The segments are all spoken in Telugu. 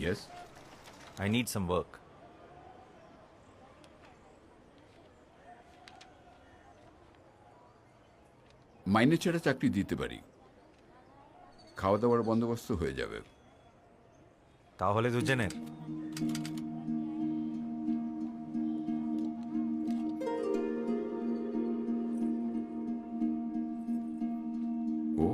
Yes? I need some work. মাইনে ছাড়া চাকরি দিতে পারি, খাওয়া দাওয়ার বন্দোবস্ত হয়ে যাবে। তাহলে দুজনের ও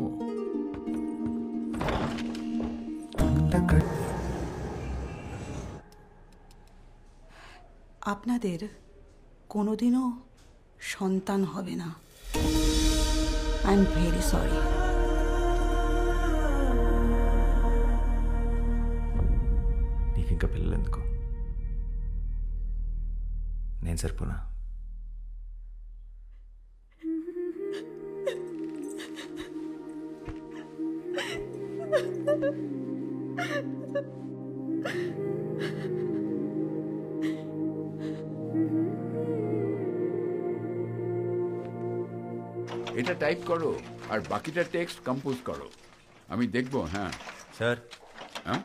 আপনাদের কোনোদিনও সন্তান হবে না। I am very sorry. నీకు ఇంకా పిల్లలు ఎందుకు? నేను సరిపోనా? এটা টাইপ করো আর বাকিটা টেক্সট কম্পোজ করো, আমি দেখবো। হ্যাঁ স্যার, হ্যাঁ,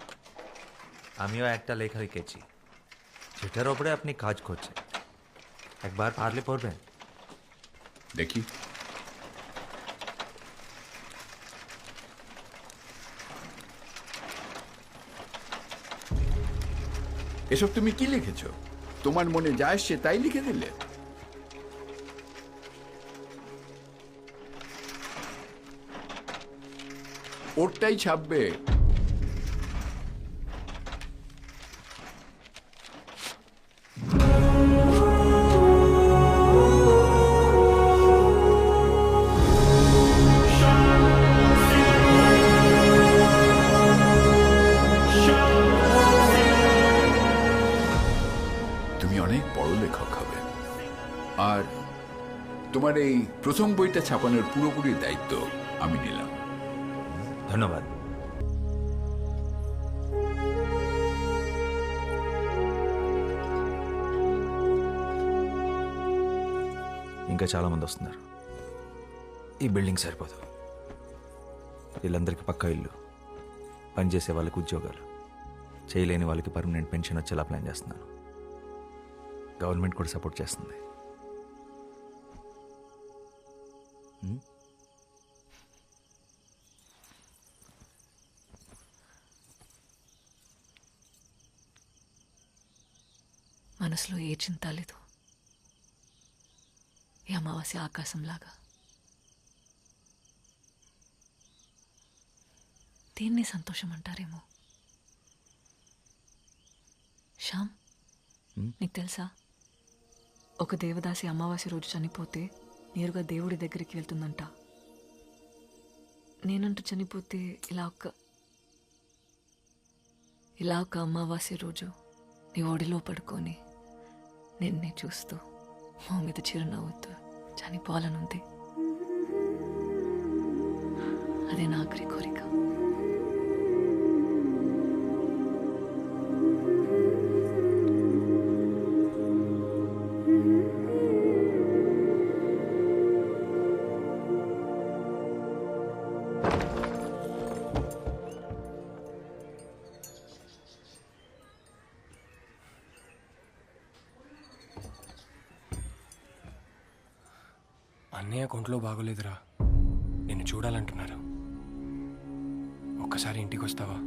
আমিও একটা লেখা লিখেছি যেটার ওপরে আপনি কাজ করছেন। একবার পারলে পড়বেন। দেখি। এসব তুমি কি লিখেছো? তোমার মনে যা আসছে তাই লিখে দিলে? ওরটাই ছাপবে। তুমি অনেক বড় লেখক হবে, আর তোমার এই প্রথম বইটা ছাপানোর পুরোপুরি দায়িত্ব আমি নিলাম। ধন্যবাদ। ఇంకా చాలామంది వస్తున్నారు. ఈ బిల్డింగ్ సరిపోదు. వీళ్ళందరికీ పక్కా ఇల్లు, పనిచేసే వాళ్ళకి ఉద్యోగాలు, చేయలేని వాళ్ళకి పర్మనెంట్ పెన్షన్ వచ్చేలా ప్లాన్ చేస్తున్నాను. గవర్నమెంట్ కూడా సపోర్ట్ చేస్తుంది. మనసులో ఏ చింత లేదు. ఈ అమావాస్య ఆకాశంలాగా. దీన్ని సంతోషం అంటారేమో. శ్యామ్, నీకు తెలుసా, ఒక దేవదాసి అమావాస్య రోజు చనిపోతే నేరుగా దేవుడి దగ్గరికి వెళ్తుందంట. నేనంటూ చనిపోతే ఇలా ఒక అమావాస్య రోజు నీ ఒడిలో పడుకొని నిన్నే చూస్తూ మా మీద చిరునవ్వుతూ చనిపోవాలనుంది. అదే నా ఆఖరి కోరిక. అన్నయ్య కొంట్లో బాగోలేదురా, నిన్ను చూడాలంటున్నారు. ఒక్కసారి ఇంటికి వస్తావా?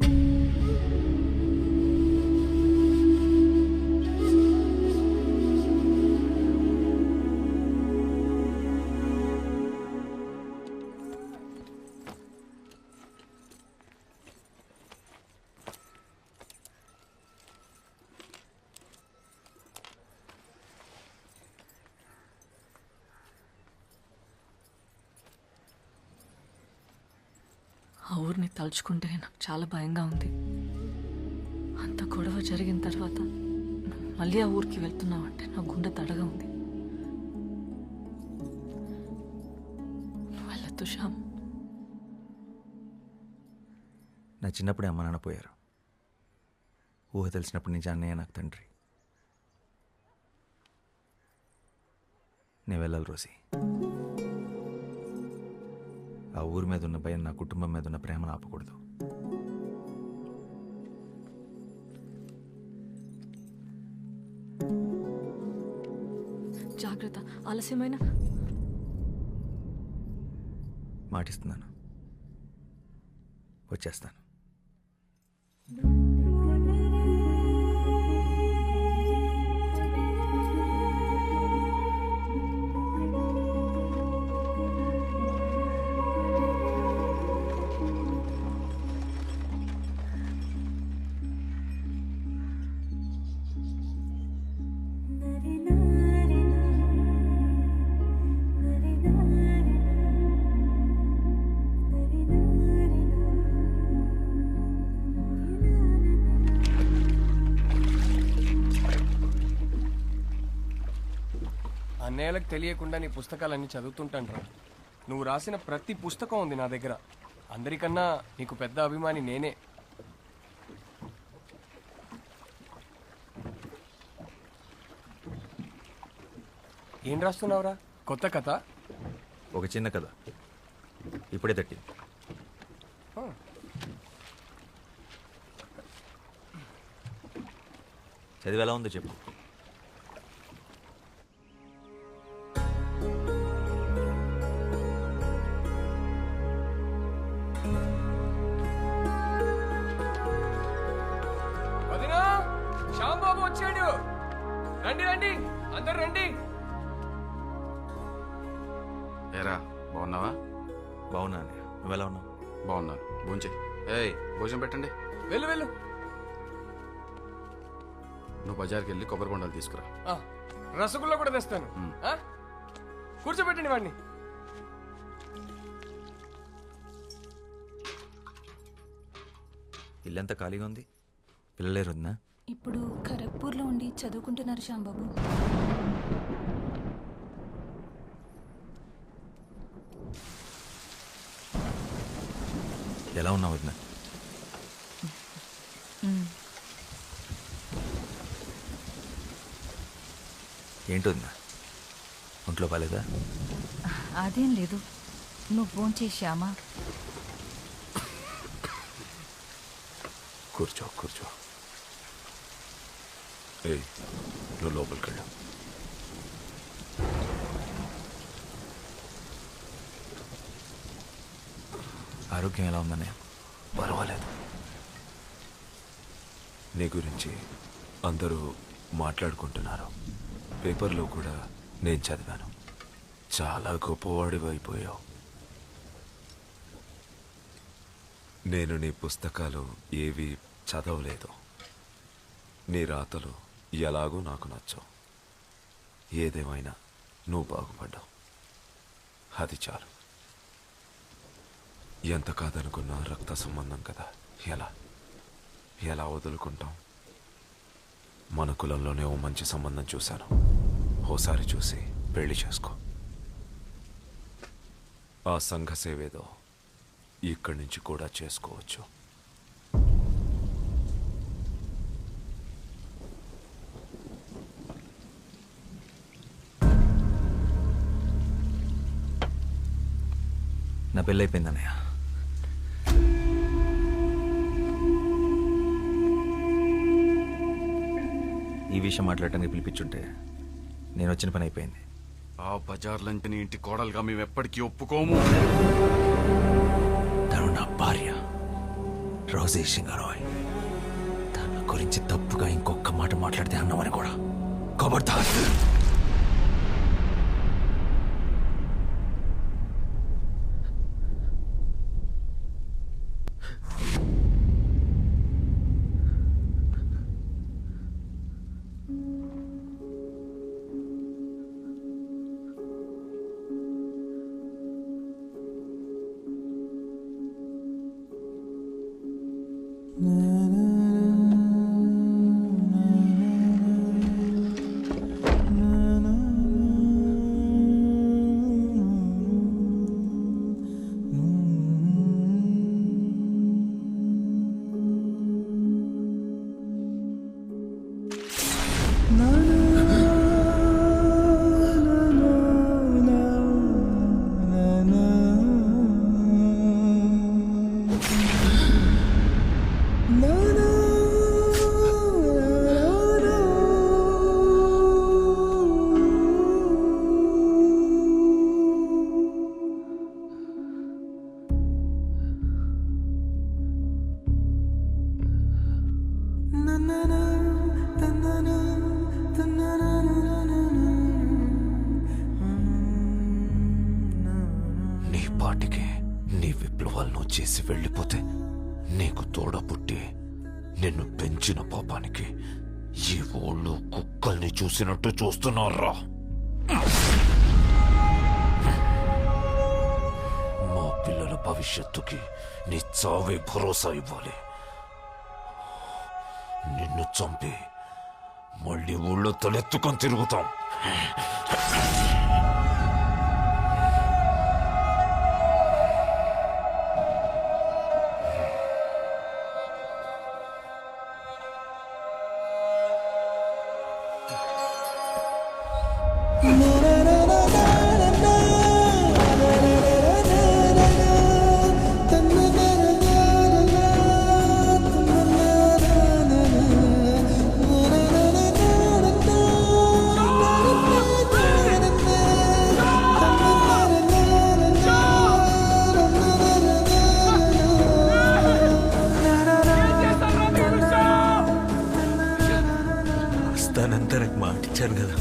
ఆ ఊరిని తలుచుకుంటే నాకు చాలా భయంగా ఉంది. అంత గొడవ జరిగిన తర్వాత మళ్ళీ ఆ ఊరికి వెళ్తున్నావంటే నా గుండె తడగా ఉంది. వెళ్ళొద్దు శ్యామ్. నా చిన్నప్పుడే అమ్మ నాన్న పోయారు. ఊహ తెలిసినప్పటి నుంచి అన్నయ్య నాకు తండ్రి. నేను వెళ్ళాలి రోసి. ఆ ఊరి మీద ఉన్న భయం నా కుటుంబం మీద ఉన్న ప్రేమను ఆపకూడదు. ఆలస్యమైన మాటిస్తున్నాను, వచ్చేస్తాను. అన్నయ్యలకు తెలియకుండా నీ పుస్తకాలన్నీ చదువుతుంటాను రా. నువ్వు రాసిన ప్రతి పుస్తకం ఉంది నా దగ్గర. అందరికన్నా నీకు పెద్ద అభిమాని నేనే. ఏం రాస్తున్నావురా? కొత్త కథ? ఒక చిన్న కథ ఇప్పుడే తట్టి. చదివి ఎలా ఉందో చెప్పు. వదినా, శ్యాంబాబు వచ్చాడు. రండి రండి, అందరు రండి. ఏరా బాగున్నావా? బాగున్నా అన్నయ్య, నువ్వు ఎలా ఉన్నావు? బాగున్నాను. భోంచే. ఏయ్ భోజనం పెట్టండి. వెళ్ళు వెళ్ళు. నువ్వు బజార్కి వెళ్ళి కొబ్బరి బొండాలు తీసుకురా. ఆ, రసగుల్లా కూడా తెస్తాను. ఆ? కూర్చోబెట్టండి వాడిని. ఇల్లంతా ఖాళీగా ఉంది, పిల్లలేరు వదినా? ఇప్పుడు ఖరగ్పూర్లో ఉండి చదువుకుంటున్నారు శ్యాంబాబు. ఎలా ఉన్నావు వదినా? ఏంటి వదినా, ఒంట్లో బాలేదా? అదేం లేదు, నువ్వు ఫోన్ చేశామా? కూర్చో కూర్చో. ఏయ్ నువ్వు లోపలికి వెళ్ళు. ఆరోగ్యం ఎలా ఉందన్నయ్య? పర్వాలేదు. నీ గురించి అందరూ మాట్లాడుకుంటున్నారు. పేపర్లో కూడా నేను చదివాను. చాలా గొప్పవాడివి అయిపోయావు. నేను నీ పుస్తకాలు ఏవి చదవలేదు. నీ రాతలు ఎలాగూ నాకు నచ్చవు. ఏదేమైనా నువ్వు బాగుపడ్డావు, అది చాలు. ఎంత కాదనుకున్నా రక్త సంబంధం కదా, ఎలా వదులుకుంటాం? మన కులంలోనే ఓ మంచి సంబంధం చూశాను. ఓసారి చూసి పెళ్లి చేసుకో. ఆ సంఘ సేవేదో ఇక్కడి నుంచి కూడా చేసుకోవచ్చు. నా పెళ్ళైపోయింది అన్నయ్య. ఈ విషయం మాట్లాడటానికి పిలిపించుంటే నేను వచ్చిన పని అయిపోయింది. ఆ బజార్లంటే నీ ఇంటి కోడలుగా మేము ఎప్పటికీ ఒప్పుకోము. తను నా భార్య రోజీ సింగరాయ్. తన గురించి తప్పుగా ఇంకొక మాట మాట్లాడితే అన్నామని కూడా ఖబర్దార్. నీ పాటికి నీ విప్లవాలను చేసి వెళ్ళిపోతే నీకు తోడ పుట్టి నిన్ను పెంచిన పాపానికి ఈ ఊళ్ళో కుక్కల్ని చూసినట్టు చూస్తున్నారా? మా పిల్లల భవిష్యత్తుకి నీ చావే భరోసా ఇవ్వాలి. నిన్ను చంపి మళ్ళీ ఊళ్ళో తలెత్తుకొని తిరుగుతాం. వస్తానంతా నాకు మాట ఇచ్చాను కదా.